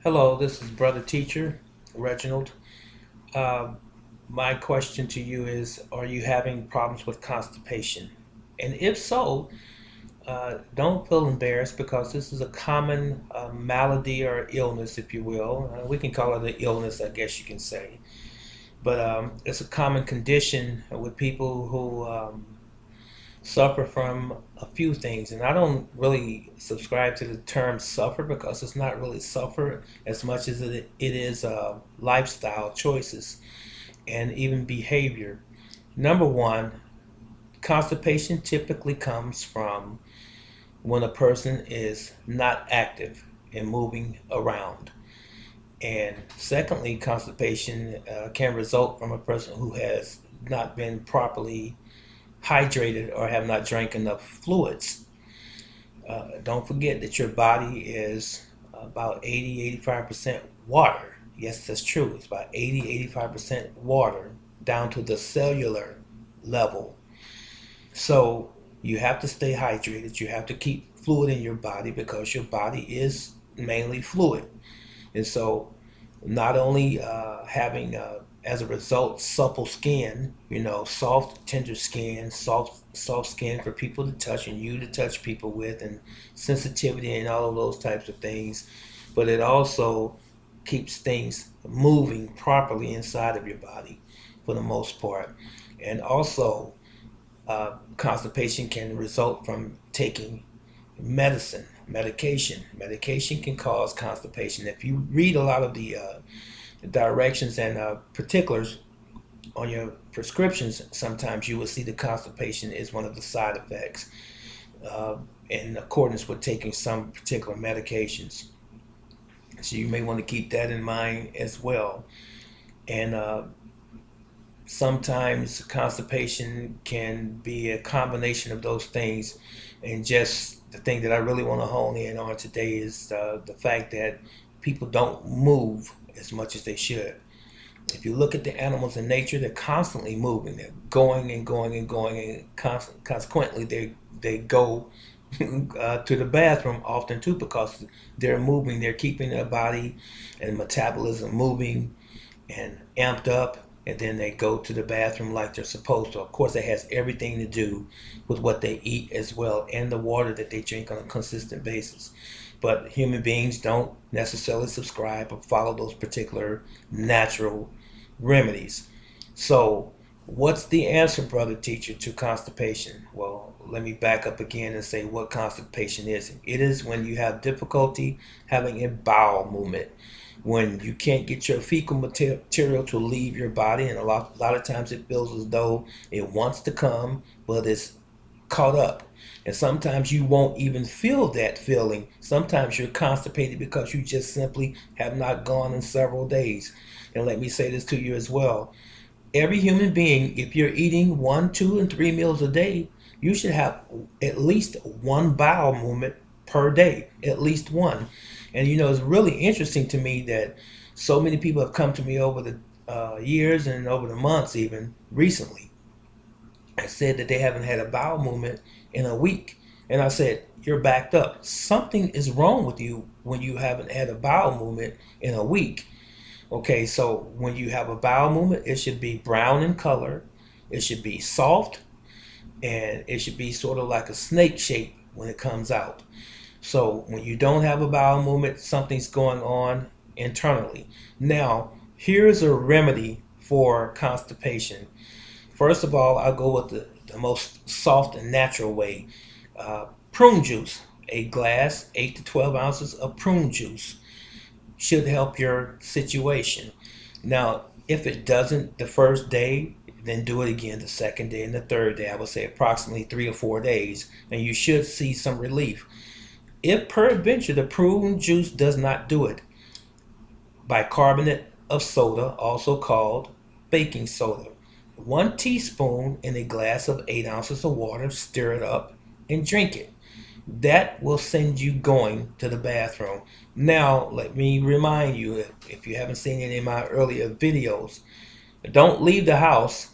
Hello, this is Brother Teacher Reginald. Uh, my question to you is: are you having problems with constipation? And if so, don't feel embarrassed because this is a common malady or illness, if you will. We can call it an illness, I guess you can say. But it's a common condition with people who suffer from a few things. And I don't really subscribe to the term suffer because it's not really suffer as much as it is lifestyle choices and even behavior. Number one, constipation typically comes from when a person is not active and moving around. And secondly, constipation can result from a person who has not been properly hydrated or have not drank enough fluids. Don't forget that your body is about 80-85% water. Yes, that's true. It's about 80-85% water down to the cellular level. So you have to stay hydrated. You have to keep fluid in your body because your body is mainly fluid. And so not only having as a result supple skin, soft tender skin, soft skin for people to touch and you to touch people with, and sensitivity and all of those types of things, but it also keeps things moving properly inside of your body for the most part. And also constipation can result from taking medication can cause constipation. If you read a lot of the directions and particulars on your prescriptions, sometimes you will see the constipation is one of the side effects uh, in accordance with taking some particular medications. So you may want to keep that in mind as well. And sometimes constipation can be a combination of those things. And just the thing that I really want to hone in on today is the fact that people don't move as much as they should. If you look at the animals in nature, they're constantly moving. They're going and going and going, and consequently, they go to the bathroom often too because they're moving. They're keeping their body and metabolism moving and amped up, and then they go to the bathroom like they're supposed to. Of course, it has everything to do with what they eat as well and the water that they drink on a consistent basis. But human beings don't necessarily subscribe or follow those particular natural remedies. So, what's the answer, brother teacher, to constipation? Well, let me back up again and say what constipation is. It is when you have difficulty having a bowel movement, when you can't get your fecal material to leave your body, and a lot of times it feels as though it wants to come, but it's caught up. And sometimes you won't even feel that feeling. Sometimes you're constipated because you just simply have not gone in several days. And let me say this to you as well. Every human being, if you're eating 1, 2, and 3 meals a day, you should have at least one bowel movement per day, at least one. And it's really interesting to me that so many people have come to me over the years and over the months, even recently, and said that they haven't had a bowel movement in a week. And I said, you're backed up. Something is wrong with you when you haven't had a bowel movement in a week. Okay, so when you have a bowel movement, it should be brown in color, it should be soft, and it should be sort of like a snake shape when it comes out. So when you don't have a bowel movement, something's going on internally. Now, here's a remedy for constipation. First of all, I'll go with the most soft and natural way. Prune juice, a glass, 8 to 12 ounces of prune juice should help your situation. Now, if it doesn't the first day, then do it again the second day and the third day. I would say approximately 3 or 4 days, and you should see some relief. If peradventure the prune juice does not do it, bicarbonate of soda, also called baking soda, 1 teaspoon in a glass of 8 ounces of water, stir it up and drink it. That will send you going to the bathroom. Now, let me remind you, if you haven't seen any of my earlier videos, don't leave the house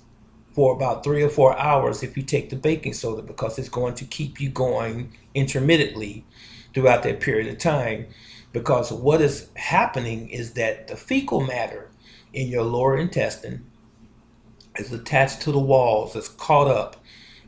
for about 3 or 4 hours if you take the baking soda because it's going to keep you going intermittently throughout that period of time. because what is happening is that the fecal matter in your lower intestine is attached to the walls, it's caught up,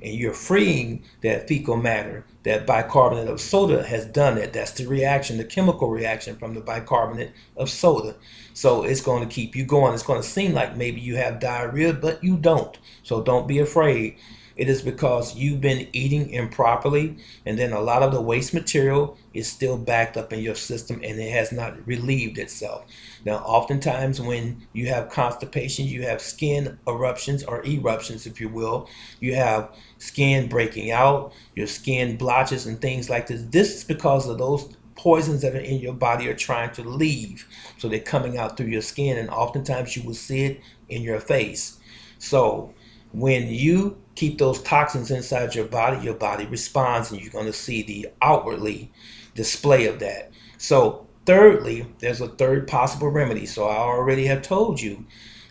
and you're freeing that fecal matter. That bicarbonate of soda has done it. That's the reaction, the chemical reaction from the bicarbonate of soda. So it's going to keep you going. It's going to seem like maybe you have diarrhea, but you don't. So don't be afraid. It is because you've been eating improperly, and then a lot of the waste material is still backed up in your system and it has not relieved itself. Now, oftentimes when you have constipation, you have skin eruptions or eruptions, if you will. You have skin breaking out, your skin blotches, and things like this. This is because of those poisons that are in your body are trying to leave. So they're coming out through your skin, and oftentimes you will see it in your face. So when you keep those toxins inside your body responds, and you're going to see the outwardly display of that. So thirdly, there's a third possible remedy. So I already have told you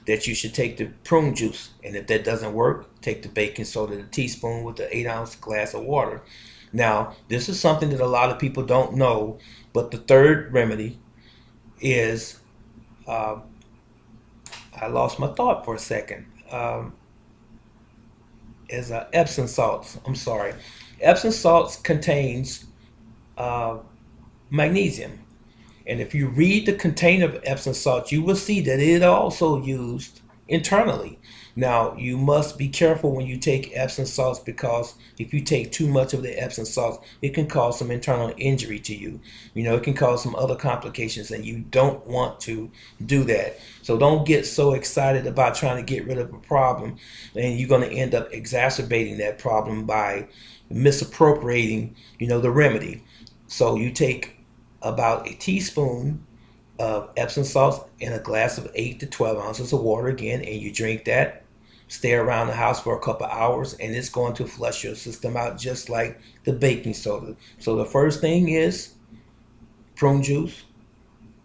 that you should take the prune juice, and if that doesn't work, take the baking soda, the teaspoon with the 8-ounce glass of water. Now, this is something that a lot of people don't know, but the third remedy is, uh, I lost my thought for a second. Is Epsom salts. I'm sorry. Epsom salts contains uh, magnesium. And if you read the container of Epsom salt, you will see that it is also used internally. Now, you must be careful when you take Epsom salts, because if you take too much of the Epsom salts, it can cause some internal injury to you. You know, it can cause some other complications, and you don't want to do that. So don't get so excited about trying to get rid of a problem, and you're going to end up exacerbating that problem by misappropriating, the remedy. So you take about a teaspoon of Epsom salts in a glass of 8 to 12 ounces of water again, and you drink that. Stay around the house for a couple hours, and it's going to flush your system out just like the baking soda. So the first thing is prune juice.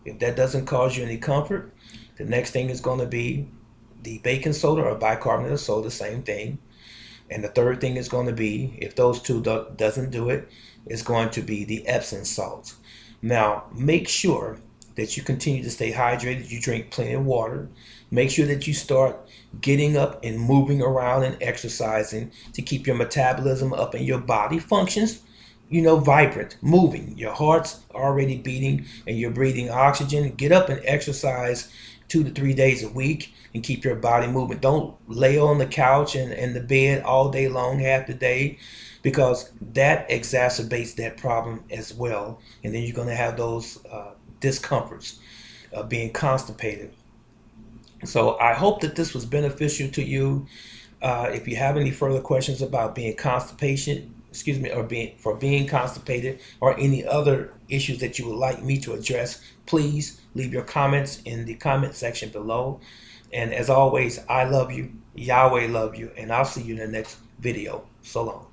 If that doesn't cause you any comfort, the next thing is going to be the baking soda or bicarbonate of soda, same thing. And the third thing is going to be, if those two doesn't do it, is going to be the Epsom salts. Now, make sure that you continue to stay hydrated. You drink plenty of water. Make sure that you start getting up and moving around and exercising to keep your metabolism up and your body functions, vibrant, moving. Your heart's already beating and you're breathing oxygen. Get up and exercise 2 to 3 days a week and keep your body moving. Don't lay on the couch and the bed all day long, half the day, because that exacerbates that problem as well. And then you're going to have those discomforts of being constipated. So I hope that this was beneficial to you. If you have any further questions about being constipation, or being constipated, or any other issues that you would like me to address, please leave your comments in the comment section below. And as always, I love you, Yahweh love you, and I'll see you in the next video. So long.